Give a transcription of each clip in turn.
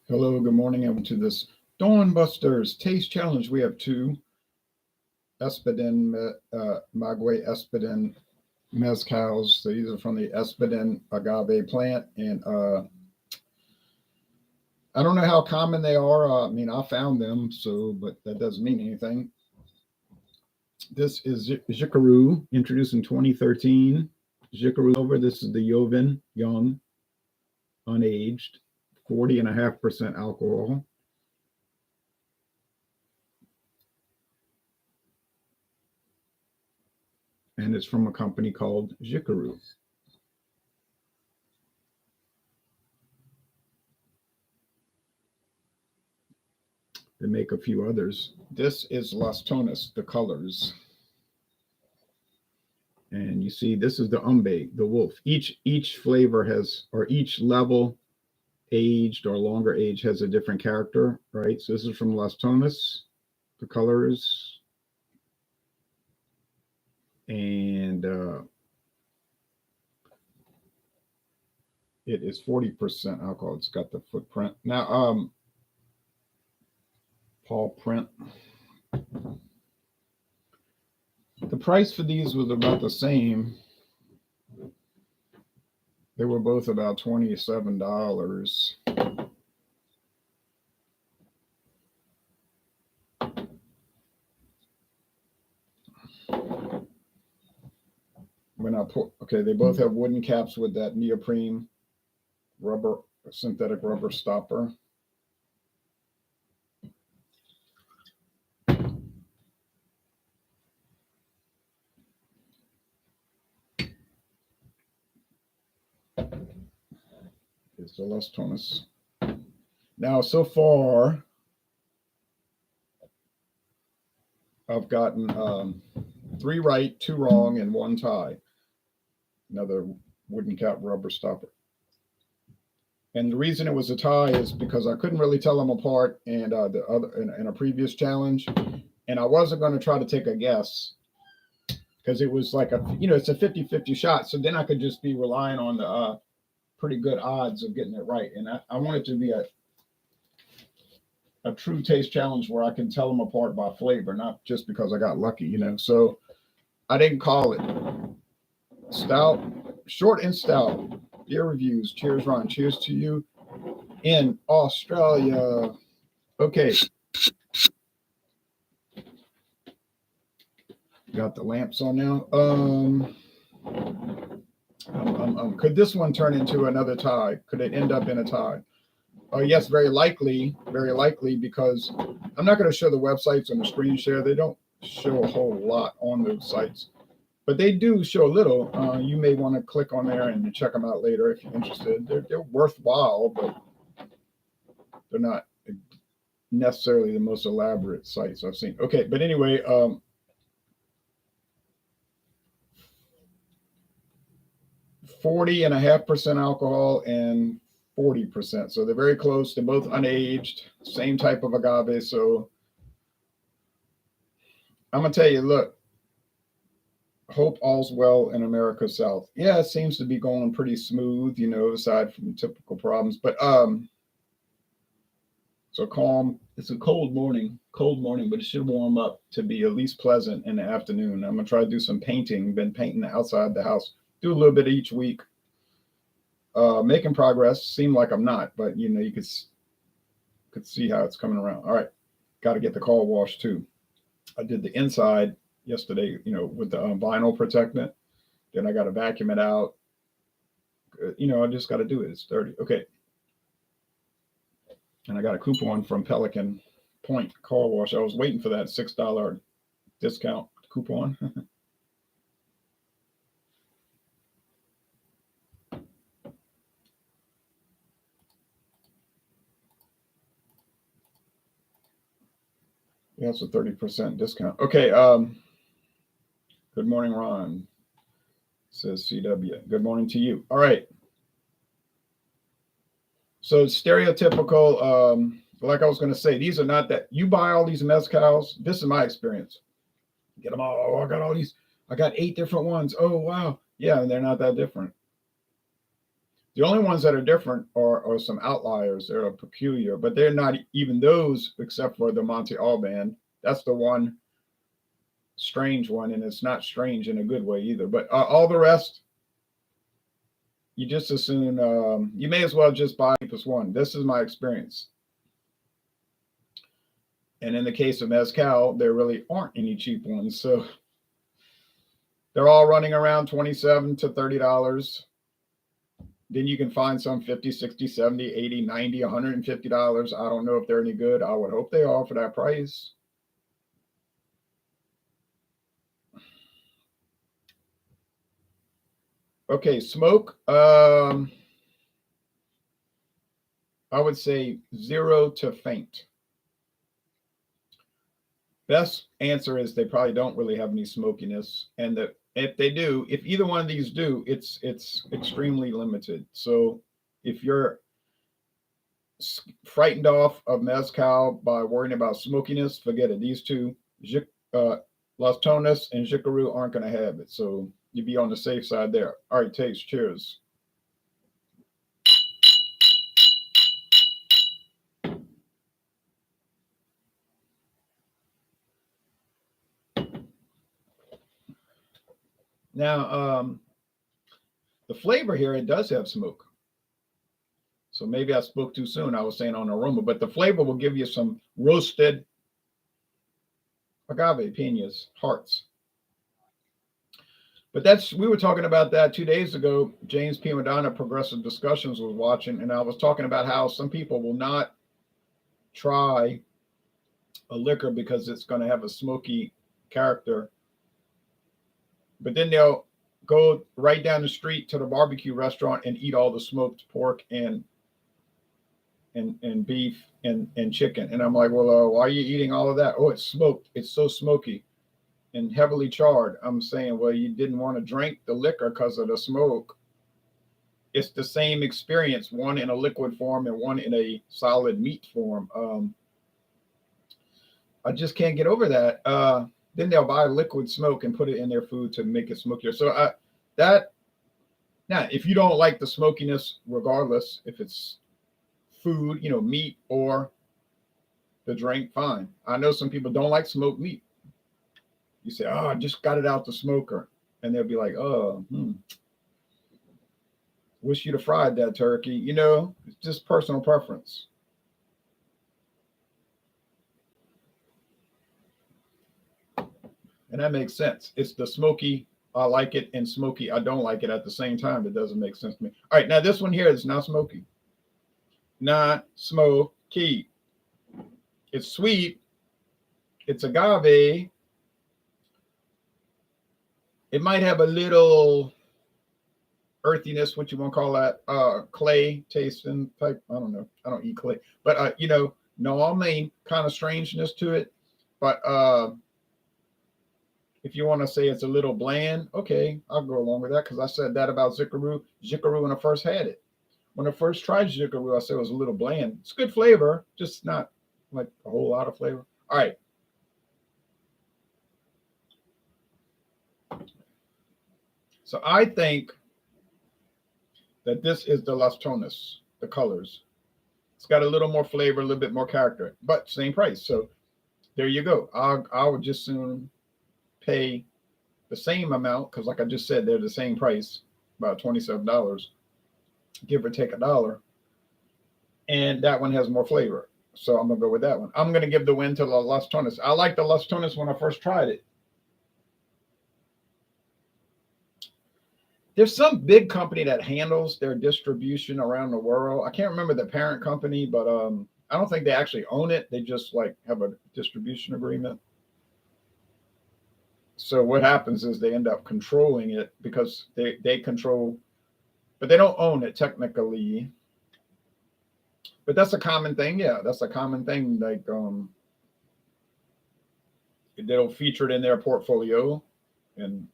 Hello, good morning. Welcome to this Dawn Busters Taste Challenge. We have two espadin, maguey espadin mezcals. So these are from the espadin agave plant, and I don't know how common they are. I mean, I found them, but that doesn't mean anything. This is Xicaru, introduced in 2013. Xicaru Silver. This is the joven, young, unaged, 40.5% alcohol. And it's from a company called Xicaru. They make a few others. This is Las Tonas, the colors. And you see, this is the Umbe, the wolf. Each flavor has, or each level, aged or longer age, has a different character, right? So this is from Las Tonas, the colors. And it is 40% alcohol. It's got the footprint. Now, Paul print. The price for these was about the same. They were both about $27. When I put, okay, they both have wooden caps with that neoprene rubber, synthetic rubber stopper. It's the Las Tonas. Now, so far, I've gotten 3 right, 2 wrong, and 1 tie. Another wooden cap rubber stopper. And the reason it was a tie is because I couldn't really tell them apart and the other in a previous challenge, and I wasn't going to try to take a guess because it was like it's a 50-50 shot. So then I could just be relying on the pretty good odds of getting it right. And I want it to be a true taste challenge where I can tell them apart by flavor, not just because I got lucky, So I didn't call it. Stout, short and stout. Beer reviews. Cheers, Ron. Cheers to you in Australia. Okay. Got the lamps on now. Could this one turn into another tie? Could it end up in a tie? Yes, very likely, because I'm not going to show the websites on the screen share. They don't show a whole lot on those sites, but they do show a little. You may want to click on there and check them out later if you're interested. They're worthwhile, but they're not necessarily the most elaborate sites I've seen. Okay, but anyway, 40.5% alcohol and 40%. So they're very close. They're both unaged, same type of agave. So I'm going to tell you, look, hope all's well in America South. Yeah, it seems to be going pretty smooth, aside from typical problems. But so calm. It's a cold morning, but it should warm up to be at least pleasant in the afternoon. I'm going to try to do some painting. Been painting outside the house. Do a little bit each week. Making progress. Seem like I'm not, but you could see how it's coming around. All right, got to get the car washed too. I did the inside yesterday, with the vinyl protectant. Then I got to vacuum it out. I just got to do it. It's dirty. Okay. And I got a coupon from Pelican Point Car Wash. I was waiting for that $6 discount coupon. Yeah, it's a 30% discount. Okay. Good morning, Ron. Says CW. Good morning to you. All right. So stereotypical, like I was going to say, these are not that you buy all these mezcals. This is my experience. Get them all. Oh, I got all these. I got 8 different ones. Oh, wow. Yeah, and they're not that different. The only ones that are different are some outliers that are peculiar, but they're not even those except for the Monte Alban. That's the one strange one, and it's not strange in a good way either. But all the rest, you just assume you may as well just buy cheapest one. This is my experience. And in the case of mezcal, there really aren't any cheap ones. So they're all running around $27 to $30. Then you can find some 50, 60, 70, 80, 90, $150. I don't know if they're any good. I would hope they are for that price. Okay, smoke. I would say 0 to faint. Best answer is they probably don't really have any smokiness, and that if they do, if either one of these do, it's extremely limited. So if you're frightened off of mezcal by worrying about smokiness, forget it. These two, Las Tonas and Xicaru, aren't going to have it. So you'd be on the safe side there. All right, taste. Cheers. Now, the flavor here, it does have smoke. So maybe I spoke too soon. I was saying on aroma, but the flavor will give you some roasted agave, pinas, hearts. But we were talking about that 2 days ago. James P. Madonna, Progressive Discussions, was watching, and I was talking about how some people will not try a liquor because it's going to have a smoky character. But then they'll go right down the street to the barbecue restaurant and eat all the smoked pork and beef and chicken. And I'm like, well, why are you eating all of that? Oh, it's smoked. It's so smoky and heavily charred. I'm saying, well, you didn't want to drink the liquor because of the smoke. It's the same experience, one in a liquid form and one in a solid meat form. I just can't get over that. Then they'll buy liquid smoke and put it in their food to make it smokier. So now, if you don't like the smokiness, regardless if it's food, meat or the drink, fine. I know some people don't like smoked meat. You say, oh, I just got it out the smoker. And they'll be like, oh, wish you'd have fried that turkey. It's just personal preference. And that makes sense. It's the smoky, I like it, and smoky, I don't like it at the same time. That doesn't make sense to me. All right, now this one here is not smoky. Not smoky. It's sweet. It's agave. It might have a little earthiness, what you want to call that, clay tasting type. I don't know. I don't eat clay. But, no, kind of strangeness to it. But if you want to say it's a little bland, okay, I'll go along with that because I said that about Xicaru when I first had it. When I first tried Xicaru, I said it was a little bland. It's good flavor, just not like a whole lot of flavor. All right. So I think that this is the Las Tonas, the colors. It's got a little more flavor, a little bit more character, but same price. So there you go. I would just soon pay the same amount because, like I just said, they're the same price, about $27, give or take $1. And that one has more flavor. So I'm going to go with that one. I'm going to give the win to the Las Tonas. I liked the Las Tonas when I first tried it. There's some big company that handles their distribution around the world. I can't remember the parent company, but I don't think they actually own it. They just have a distribution agreement. So what happens is they end up controlling it because they control, but they don't own it technically. But that's a common thing. Yeah, that's a common thing. Like they'll feature it in their portfolio, and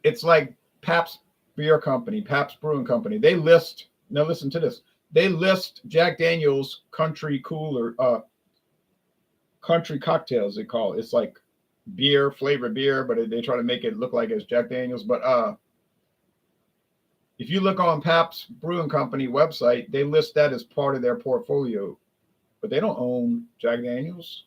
it's like Pabst Beer Company, Pabst Brewing Company. They list, now listen to this. They list Jack Daniel's country cooler, country cocktails, they call it. It's like beer, flavored beer, but they try to make it look like it's Jack Daniel's. But If you look on Pabst Brewing Company website, they list that as part of their portfolio, but they don't own Jack Daniels.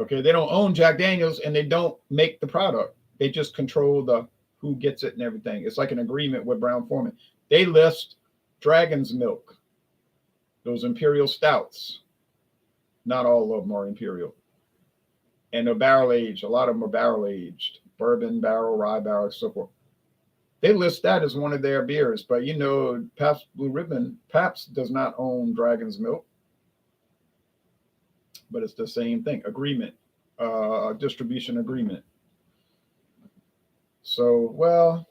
Okay, they don't own Jack Daniels, and they don't make the product. They just control the who gets it and everything. It's like an agreement with Brown-Forman. They list Dragon's Milk, those imperial stouts. Not all of them are imperial, and they're barrel aged. A lot of them are barrel aged, bourbon barrel, rye barrel, so forth. They list that as one of their beers, but you know, Pabst Blue Ribbon, Pabst does not own Dragon's Milk, but it's the same thing, agreement, distribution agreement. So, well,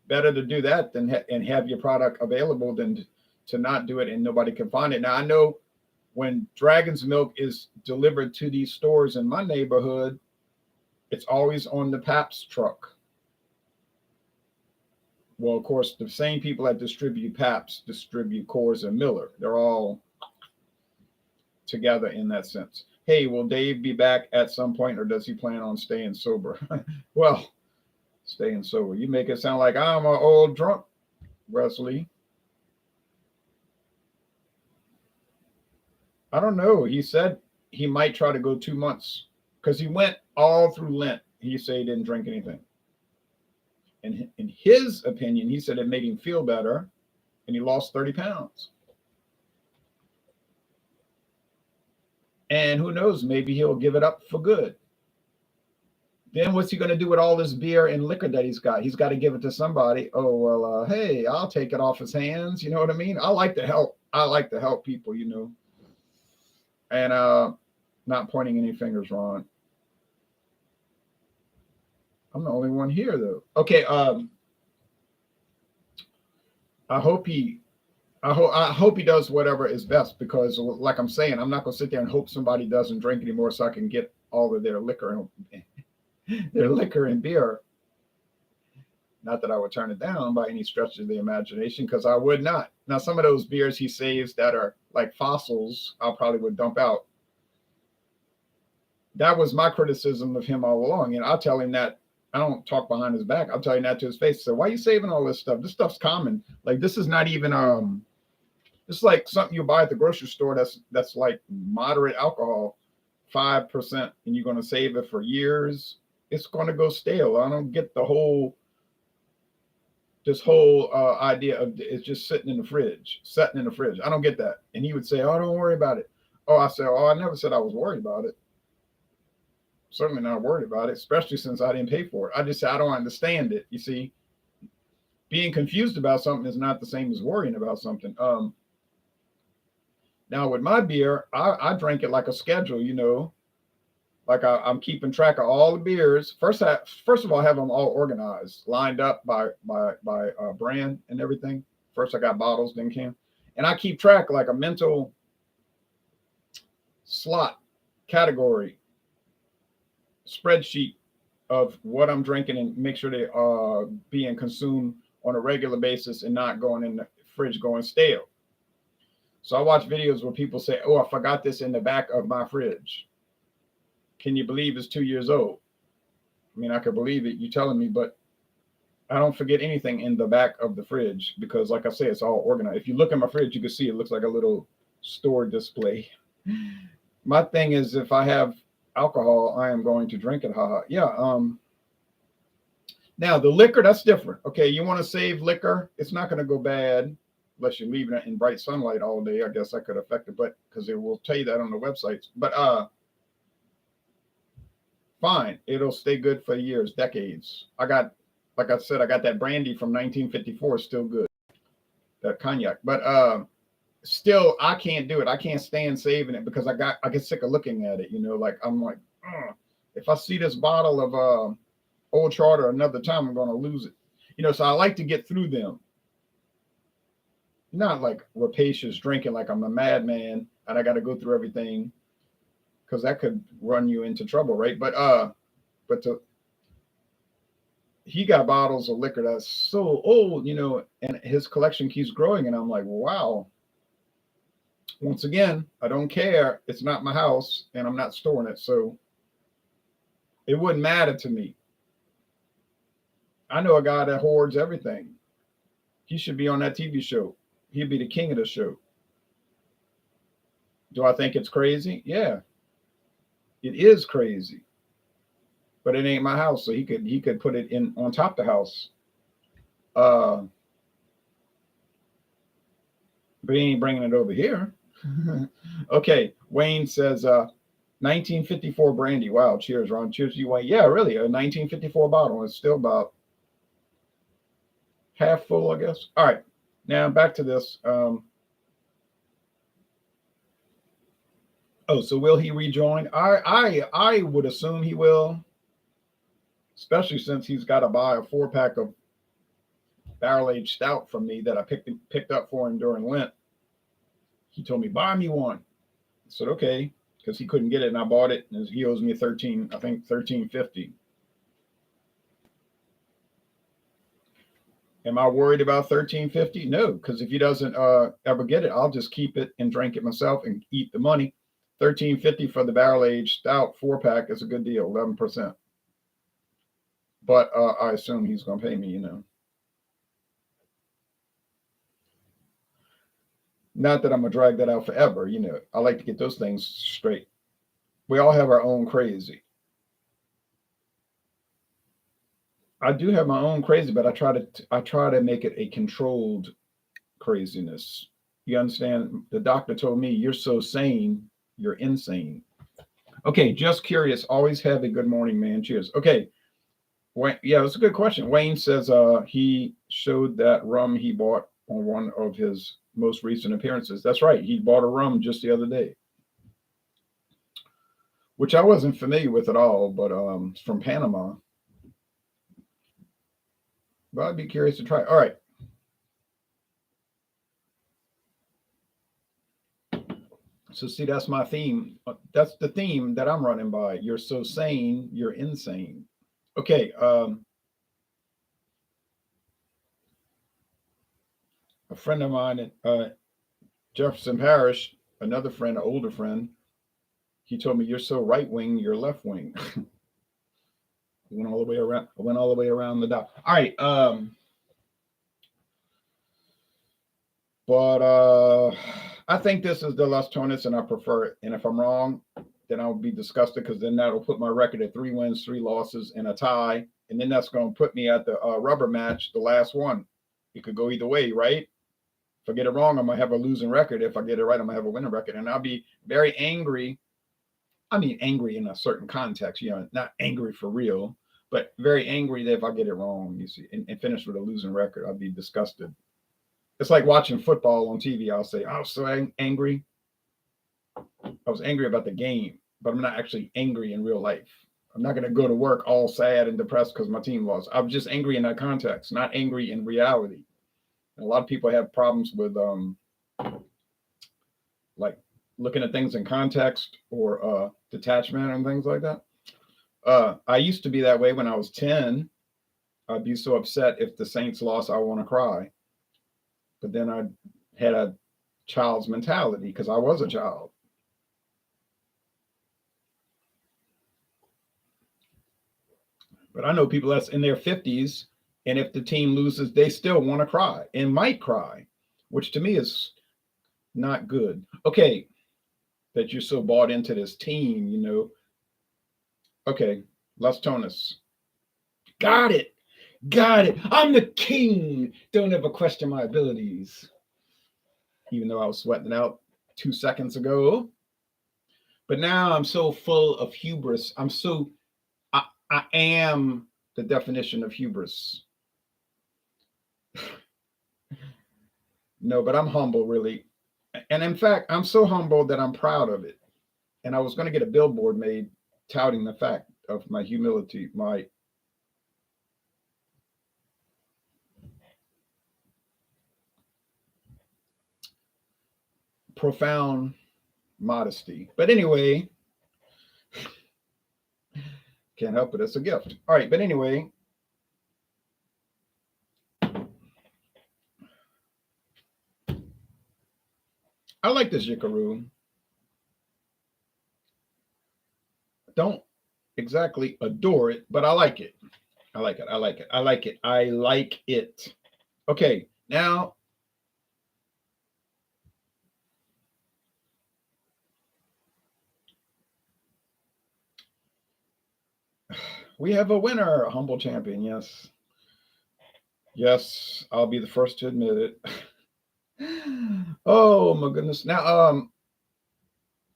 better to do that than and have your product available than to not do it and nobody can find it. Now, I know when Dragon's Milk is delivered to these stores in my neighborhood, it's always on the Pabst truck. Well, of course, the same people that distribute Pabst distribute Coors and Miller. They're all together in that sense. Hey, will Dave be back at some point, or does he plan on staying sober? Well, staying sober. You make it sound like I'm an old drunk, Wesley. I don't know. He said he might try to go 2 months because he went all through Lent. He said he didn't drink anything. And in his opinion, he said it made him feel better, and he lost 30 pounds. And who knows, maybe he'll give it up for good. Then what's he going to do with all this beer and liquor that he's got? He's got to give it to somebody. Oh, well, hey, I'll take it off his hands. You know what I mean? I like to help. I like to help people, you know. And not pointing any fingers, Ron. I'm the only one here, though. Okay. I hope he does whatever is best, because, like I'm saying, I'm not going to sit there and hope somebody doesn't drink anymore so I can get all of their liquor and beer. Not that I would turn it down by any stretch of the imagination, because I would not. Now, some of those beers he saves that are like fossils, I probably would dump out. That was my criticism of him all along, and I'll tell him that. I don't talk behind his back. I'll tell him that to his face. So why are you saving all this stuff? This stuff's common. Like, this is not even it's like something you buy at the grocery store that's like moderate alcohol, 5%, and you're going to save it for years. It's going to go stale. I don't get this whole idea of it's just setting in the fridge. I don't get that. And he would say, oh, don't worry about it. Oh, I said, oh, I never said I was worried about it. Certainly not worried about it, especially since I didn't pay for it. I just said, I don't understand it. You see, being confused about something is not the same as worrying about something. Now with my beer, I drank it like a schedule, you know, like I'm keeping track of all the beers. First of all, I have them all organized, lined up by brand and everything. First I got bottles, then can, and I keep track like a mental slot category spreadsheet of what I'm drinking and make sure they are being consumed on a regular basis and not going in the fridge going stale. So I watch videos where people say, oh, I forgot this in the back of my fridge. Can you believe it's 2 years old? I mean, I could believe it, you telling me, but I don't forget anything in the back of the fridge because, like I say, it's all organized. If you look at my fridge, you can see it looks like a little store display. My thing is, if I have alcohol, I am going to drink it. Yeah. Now the liquor, that's different. Okay, you want to save liquor, it's not going to go bad unless you're leaving it in bright sunlight all day. I guess that could affect it, but because it will tell you that on the websites. But fine, it'll stay good for years, decades. Like I said, I got that brandy from 1954, still good, that cognac. But still, I can't do it. I can't stand saving it because I get sick of looking at it. You know, like I'm like, if I see this bottle of Old Charter another time, I'm going to lose it. You know, so I like to get through them. Not like rapacious drinking, like I'm a madman and I got to go through everything, because that could run you into trouble, right? But he got bottles of liquor that's so old, you know, and his collection keeps growing, and I'm like, wow. Once again, I don't care. It's not my house, and I'm not storing it, so it wouldn't matter to me. I know a guy that hoards everything. He should be on that TV show. He'd be the king of the show. Do I think it's crazy? Yeah, it is crazy. But it ain't my house, so he could put it in on top of the house. Uh, but he ain't bringing it over here. Okay, Wayne says 1954 brandy. Wow, cheers, Ron. Cheers to you, Wayne. Yeah, really, a 1954 bottle. It's still about half full, I guess. All right, now back to this. Oh, so will he rejoin? I would assume he will, especially since he's got to buy a 4-pack of barrel aged stout from me that I picked up for him during Lent. He told me buy me one. I said okay, because he couldn't get it, and I bought it, and he owes me 13, I think 13.50. Am I worried about 13.50? No, because if he doesn't ever get it, I'll just keep it and drink it myself and eat the money. 13.50 for the barrel aged stout 4-pack is a good deal, 11%. But I assume he's going to pay me, Not that I'm going to drag that out forever, I like to get those things straight. We all have our own crazy. I do have my own crazy, but I try to make it a controlled craziness. You understand? The doctor told me, you're so sane, you're insane. Okay, just curious. Always have a good morning, man. Cheers. Okay. Yeah, it's a good question. Wayne says he showed that rum he bought on one of his most recent appearances. That's right. He bought a rum just the other day, which I wasn't familiar with at all, but it's from Panama. But I'd be curious to try. All right. So see, that's my theme. That's the theme that I'm running by. You're so sane, you're insane. Okay. A friend of mine at Jefferson Parish, another friend, an older friend, he told me, you're so right wing, you're left wing. I went all the way around. I went all the way around the dot. All right. But I think this is the Las Tonas, and I prefer it. And if I'm wrong, then I'll be disgusted, because then that'll put my record at 3 wins, 3 losses, and a tie. And then that's going to put me at the rubber match, the last one. It could go either way, right? If I get it wrong, I'm going to have a losing record. If I get it right, I'm going to have a winning record. And I'll be very angry. I mean, angry in a certain context, not angry for real, but very angry that if I get it wrong, you see, and finish with a losing record, I'll be disgusted. It's like watching football on TV. I'll say, I was so angry. I was angry about the game, but I'm not actually angry in real life. I'm not going to go to work all sad and depressed because my team lost. I was just angry in that context, not angry in reality. And a lot of people have problems with like looking at things in context or detachment and things like that. I used to be that way when I was 10. I'd be so upset if the Saints lost, I want to cry. But then I had a child's mentality because I was a child. But I know people that's in their 50s, and if the team loses, they still want to cry and might cry, which to me is not good. Okay, that you're so bought into this team, Okay, Las Tonas. Got it. Got it. I'm the king. Don't ever question my abilities. Even though I was sweating out 2 seconds ago. But now I'm so full of hubris. I am the definition of hubris. No, but I'm humble, really. And in fact, I'm so humble that I'm proud of it. And I was going to get a billboard made touting the fact of my humility, my profound modesty. But anyway, can't help it. It's a gift. All right. But anyway, I like this Xicaru. Don't exactly adore it, but I like it. I like it. I like it. I like it. I like it. Okay, now we have a winner, a humble champion. Yes. Yes, I'll be the first to admit it. Oh my goodness. Now,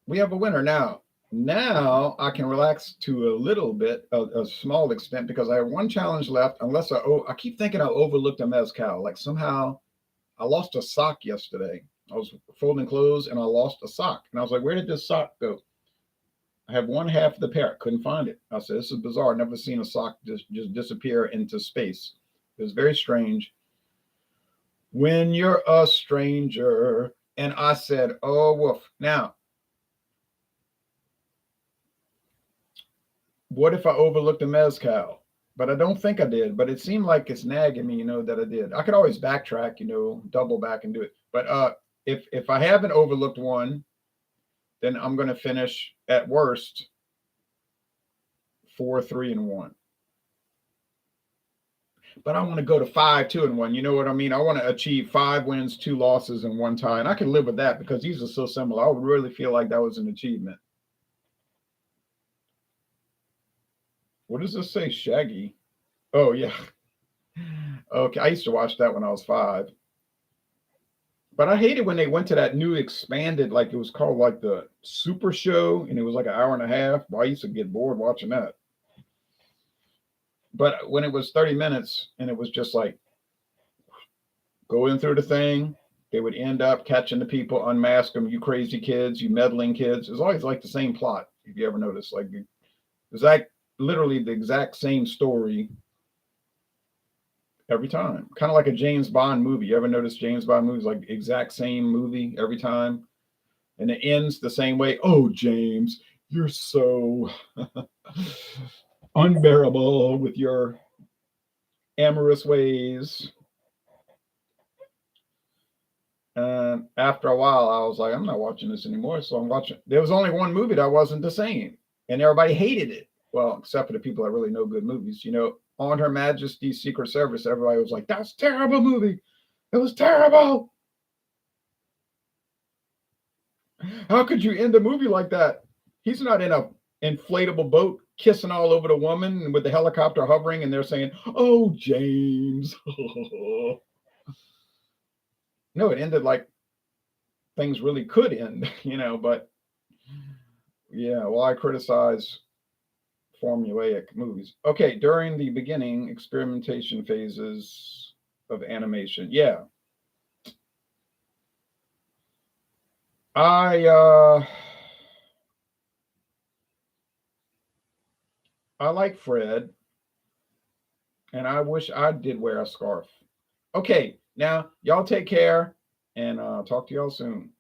we have a winner now. Now I can relax to a little bit, a small extent, because I have one challenge left. Unless I keep thinking I overlooked a mezcal. Like somehow I lost a sock yesterday. I was folding clothes and I lost a sock, and I was like, "Where did this sock go?" I have one half of the pair. Couldn't find it. I said, "This is bizarre. I've never seen a sock just disappear into space." It was very strange. When you're a stranger, and I said, "Oh woof." Now, what if I overlooked a mezcal? But I don't think I did. But it seemed like it's nagging me, that I did. I could always backtrack, double back and do it. But if I haven't overlooked one, then I'm going to finish at worst 4-3-1. But I want to go to 5-2-1. You know what I mean? I want to achieve 5 wins, 2 losses, and 1 tie, and I can live with that because these are so similar. I would really feel like that was an achievement. What does this say? Shaggy. Oh yeah. Okay, I used to watch that when I was 5. But I hated when they went to that new expanded, like it was called like the Super Show, and it was like an hour and a half. Well, I used to get bored watching that. But when it was 30 minutes and it was just like going through the thing, they would end up catching the people, unmask them. You crazy kids, you meddling kids. It's always like the same plot. If you ever notice, like it's like literally the exact same story every time. Kind of like a James Bond movie. You ever notice James Bond movies like exact same movie every time? And it ends the same way. Oh, James, you're so unbearable with your amorous ways. And after a while, I was like, I'm not watching this anymore. So I'm watching. There was only one movie that wasn't the same, and everybody hated it. Well, except for the people that really know good movies. On Her Majesty's Secret Service, everybody was like, "That's a terrible movie. It was terrible. How could you end a movie like that? He's not in a inflatable boat kissing all over the woman with the helicopter hovering, and they're saying, "Oh, James." No, it ended like things really could end, But yeah, well, I criticize formulaic movies. Okay, during the beginning experimentation phases of animation, yeah, I I like Fred, and I wish I did wear a scarf. Okay, now y'all take care, and talk to y'all soon.